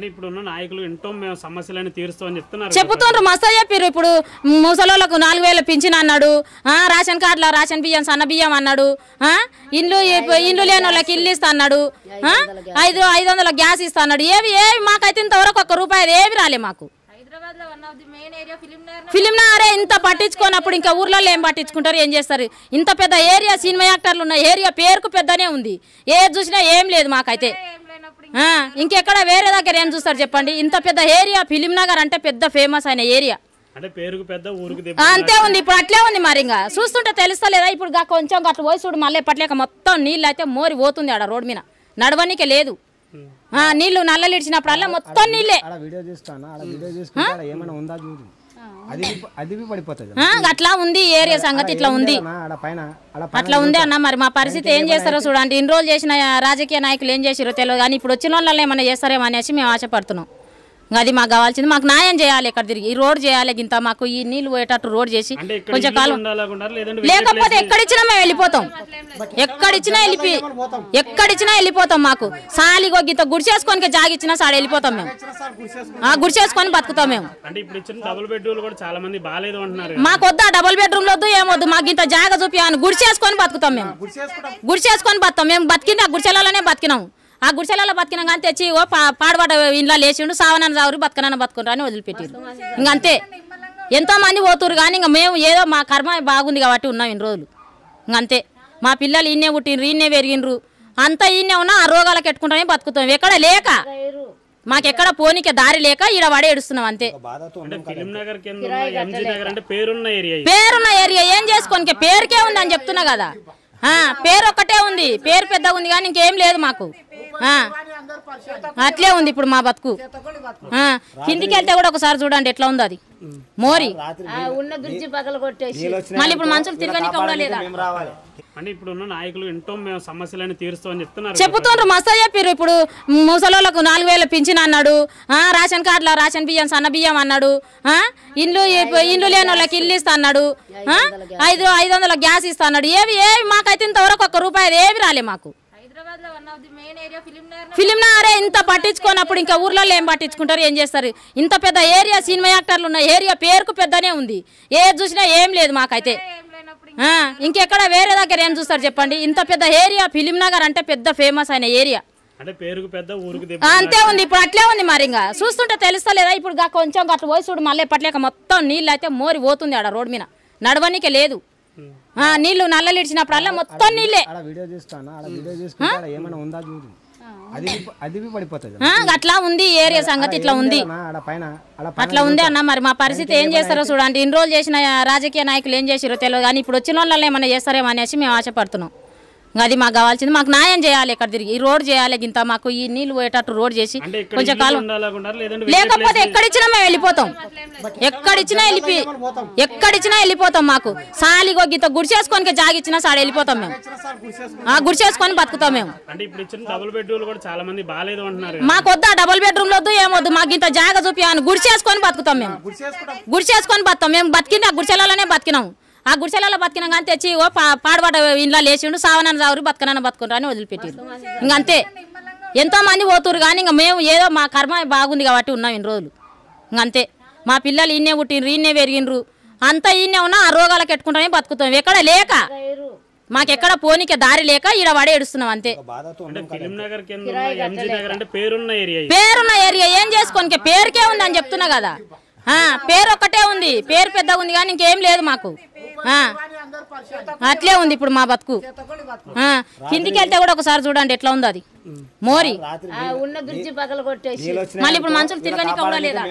అంటే ఇప్పుడున్న నాయకులు ఎంతో మేము సమస్యలను తీరుస్తామని చెప్తున్నారు. చెప్తుండ్రు మస్తు చెప్పారు. ఇప్పుడు ముసలోళ్ళకు 4000 పింఛన్ అన్నాడు, రేషన్ కార్డులో రేషన్ బియ్యం సన్న బియ్యం అన్నాడు, ఇండ్లు లేని వాళ్ళకి ఇల్లు ఇస్తా అన్నాడు, 500 గ్యాస్ ఇస్తా అన్నాడు. ఏవి మాకైతే ఇంతవరకు ₹1 ఏవి రాలే మాకు. ఫిలిం నగరే ఇంత పట్టించుకోనప్పుడు ఇంకా ఊర్లలో ఏం పట్టించుకుంటారు, ఏం చేస్తారు? ఇంత పెద్ద ఏరియా, సినిమా యాక్టర్లు ఉన్న ఏరియా పేరుకు పెద్దనే ఉంది, ఏది చూసినా ఏం లేదు మాకైతే. ఇంకెక్కడ వేరే దగ్గర ఏం చూస్తారు చెప్పండి? ఇంత పెద్ద ఏరియా ఫిలిం నగర్ అంటే పెద్ద ఫేమస్ అయిన ఏరియా, అంతే ఉంది. ఇప్పుడు అట్లే ఉంది. మరి ఇంకా చూస్తుంటే తెలుస్తలేదా? ఇప్పుడు కొంచెం గట్ల పోయి చూడు, మళ్ళీ ఎప్పట్లేక మొత్తం నీళ్ళు అయితే మోరి పోతుంది ఆడ రోడ్ మీద, నడవనికే లేదు. నీళ్లు నల్లలు ఇచ్చినప్పుడల్లా మొత్తం నీళ్ళే. అట్లా ఉంది ఏరియా సంగతి, ఇట్లా ఉంది, అట్లా ఉంది అన్న. మరి మా పరిస్థితి ఏం చేస్తారో చూడండి. ఇన్ని రోజులు చేసిన రాజకీయ నాయకులు ఏం చేసారో తెలియదు, కానీ ఇప్పుడు వచ్చిన వాళ్ళని ఏమైనా చేస్తారేమో అనేసి మేము ఆశపడుతున్నాం. అది మాకు కావాల్సింది, మాకు న్యాయం చేయాలి. ఎక్కడ తిరిగి ఈ రోడ్ చేయాలి, ఇంత మాకు ఈ నీళ్లు పోయేటట్టు రోడ్ చేసి కొంచెం కాలం, లేకపోతే ఎక్కడిచ్చినా మేము వెళ్ళిపోతాం, ఎక్కడిచ్చినా వెళ్ళిపోతాం. మాకు సాలిగో గింత గుడిచేసుకొని జాగిచ్చినా సాడ వెళ్ళిపోతాం మేము, గుడిచేసుకొని బతుకుతాం మేము. మాకు వద్దా డబుల్ బెడ్రూమ్ వద్దు, ఏమొద్దు, మాకు ఇంత జాగ చూపి అని గుడిచేసుకొని బతుకుతాం మేము, గుడిచేసుకొని బతాం మేము. బతికింది ఆ గుడిచెలలోనే బతికినాం, ఆ గుడిచెలలో బతికినా కానీ తెచ్చి పాడబడ్డ ఇంట్లో లేచిండు, సావనన్న సావురు బతకనన్న బతుకుంటారు అని వదిలిపెట్టారు. ఇంకంతే. ఎంతో మంది పోతురు కానీ ఇంకా మేము ఏదో మా కర్మ బాగుంది కాబట్టి ఉన్నాం ఇన్ని రోజులు. ఇంకంతే. మా పిల్లలు ఈయనే పుట్టినరు, ఈయనే పెరిగినరు, అంతా ఈయనే ఉన్నా ఆ రోగాలకు ఎట్టుకుంటామే బతుకుతాం. ఎక్కడ లేక మాకెక్కడ పోనీకే దారి లేక ఈడ పడే ఏడుస్తున్నాం అంతే. పేరున్న ఏరియా ఏం చేసుకోనికే పేరుకే ఉంది అని చెప్తున్నా కదా. పేరు ఒక్కటే ఉంది, పేరు పెద్దగా ఉంది కానీ ఇంకేం లేదు మాకు. అట్లే ఉంది ఇప్పుడు మా బతుకు. కిందికి వెళ్తే కూడా ఒకసారి చూడండి ఎట్లా ఉంది అది మోరి ఉన్న బ్రిడ్జి పగల కొట్టేసి మళ్ళీ ఇప్పుడు మనుషులు తిరగనిక కూడా లేదా. అంటే ఇప్పుడున్న నాయకులు ఎంతో మేము సమస్యలను తీరుస్తామని చెప్తున్నారు. చెప్తుండ్రు మస్తు చెప్పారు. ఇప్పుడు ముసలోళ్ళకు 4000 పింఛన్ అన్నాడు, రేషన్ కార్డులో రేషన్ బియ్యం సన్న బియ్యం అన్నాడు, ఇండ్లు లేని వాళ్ళకి ఇల్లు ఇస్తా అన్నాడు, 500 గ్యాస్ ఇస్తా అన్నాడు. ఏవి మాకైతే ఇంతవరకు ₹1 ఏవి రాలే మాకు. ఫిలిం నగరే ఇంత పట్టించుకోనప్పుడు ఇంకా ఊర్లలో ఏం పట్టించుకుంటారు, ఏం చేస్తారు? ఇంత పెద్ద ఏరియా, సినిమా యాక్టర్లు ఉన్న ఏరియా పేరుకు పెద్దనే ఉంది, ఏది చూసినా ఏం లేదు మాకైతే. ఇంకెక్కడ వేరే దగ్గర ఏం చూస్తారు చెప్పండి? ఇంత పెద్ద ఏరియా ఫిలిం నగర్ అంటే పెద్ద ఫేమస్ అయిన ఏరియా, అంతే ఉంది. ఇప్పుడు అట్లే ఉంది. మరి ఇంకా చూస్తుంటే తెలుస్తలేదా? ఇప్పుడు కొంచెం గట్ల పోయి చూడు, మళ్ళీ ఎప్పట్లేక మొత్తం నీళ్ళు అయితే మోరి పోతుంది ఆడ రోడ్ మీద, నడవనికే లేదు. నీళ్లు నల్లలు ఇచ్చినప్పుడల్లా మొత్తం నీళ్ళే. అట్లా ఉంది ఏరియా సంగతి, ఇట్లా ఉంది, అట్లా ఉంది అన్న. మరి మా పరిస్థితి ఏం చేస్తారో చూడండి. ఇన్ని రోజులు చేసిన రాజకీయ నాయకులు ఏం చేసారో తెలియదు, కానీ ఇప్పుడు వచ్చిన వాళ్ళని ఏమైనా చేస్తారేమో అనేసి మేము ఆశపడుతున్నాం. అది మాకు కావాల్సింది, మాకు న్యాయం చేయాలి. ఎక్కడ తిరిగి ఈ రోడ్ చేయాలి, ఇంత మాకు ఈ నీళ్లు పోయేటట్టు రోడ్ చేసి కొంచెం కాలం, లేకపోతే ఎక్కడిచ్చినా మేము వెళ్ళిపోతాం, ఎక్కడిచ్చినా వెళ్ళిపోతాం. మాకు సాలిగో గింత గుడిచేసుకొని జాగిచ్చినా సాడ వెళ్ళిపోతాం మేము, గుడిచేసుకొని బతుకుతాం మేము. మాకు వద్దా డబుల్ బెడ్రూమ్ వద్దు, ఏమొద్దు, మాకు ఇంత జాగ చూపి అని గుడిచేసుకొని బతుకుతాం మేము, గుడిచేసుకొని బతాం మేము. బతికింది ఆ గుడిచెలలోనే బతికినాం, ఆ గుడిచెలలో బతికినా కానీ తెచ్చి పాడబడ్డ ఇంట్లో లేచిండు, సావనన్న సావురు బతకనన్న బతుకుంటారు అని వదిలిపెట్టారు. ఇంకంతే. ఎంతో మంది పోతురు కానీ ఇంకా మేము ఏదో మా కర్మ బాగుంది కాబట్టి ఉన్నాం ఇన్ని రోజులు. ఇంకంతే. మా పిల్లలు ఈయనే పుట్టినరు, ఈయనే పెరిగినరు, అంతా ఈయనే ఉన్నా ఆ రోగాలకు ఎట్టుకుంటామే బతుకుతాం. ఎక్కడ లేక మాకెక్కడ పోనీకే దారి లేక ఈడ పడే ఏడుస్తున్నాం అంతే. పేరున్న ఏరియా ఏం చేసుకోనికే పేరుకే ఉంది అని చెప్తున్నా కదా. పేరు ఒక్కటే ఉంది, పేరు పెద్దగా ఉంది కానీ ఇంకేం లేదు మాకు. అట్లే ఉంది ఇప్పుడు మా బతుకు. కిందికి వెళ్తే కూడా ఒకసారి చూడండి ఎట్లా ఉంది అది మోరి ఉన్న బ్రిడ్జి పగల కొట్టేసి మళ్ళీ ఇప్పుడు మనుషులు తిరగనిక కూడా లేదా.